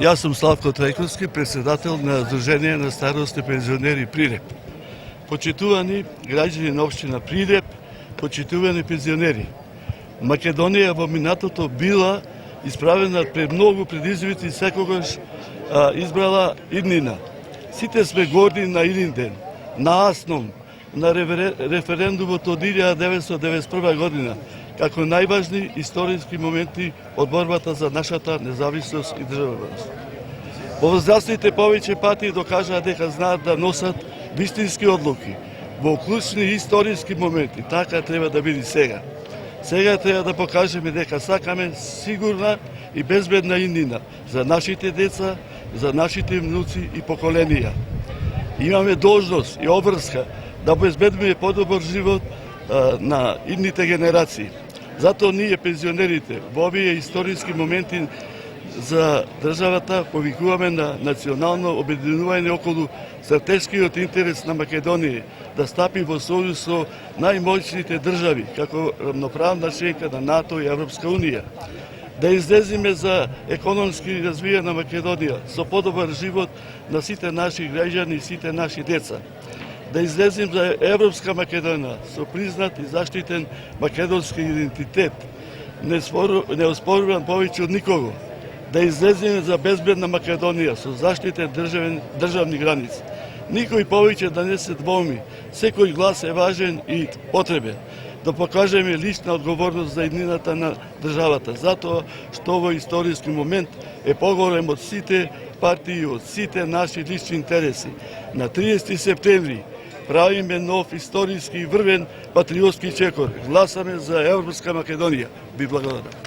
Јас сум Славко Трајковски, председател на Сдружение на старосни пензионери Прилеп. Почитувани граѓани на општина Прилеп, почитувани пензионери. Македонија во минатото била исправена пред многу предизвици и секогаш избрала иднина. Сите сме горди на иднин ден, на Асном, на референдумот од 1991 година, како најважни историски моменти од борбата за нашата независност и државност. Повозрастните повеќе пати докажаа дека знаат да носат вистински одлуки во клучни историски моменти. Така треба да биде сега. Сега треба да покажеме дека сакаме сигурна и безбедна иднина за нашите деца, за нашите внуци и поколенија. Имаме должност и обврска да обезбедиме подобар живот на идните генерации. Затоа ние, пензионерите, во овие историски моменти за државата повикуваме на национално обединување околу стратешкиот интерес на Македонија, да стапи во сојуз со најмоćните држави, како рамноправна членка на НАТО и Европска унија. Да излеземе за економски развиена Македонија со подобар живот на сите наши граѓани и сите наши деца. Да излезем за Европска Македонија со признат и заштитен македонски идентитет, не оспоруван повеќе од никого. Да излеземе за безбедна Македонија со заштитен државни граници. Никој повеќе да не се двоми, секој глас е важен и потребен. Да покажеме лична одговорност за иднината на државата, затоа што овој историски момент е поголем од сите партии, од сите наши лични интереси. На 30 септември правиме нов историски врвен патриотски чекор. Гласаме за Европска Македонија. Би благодарам.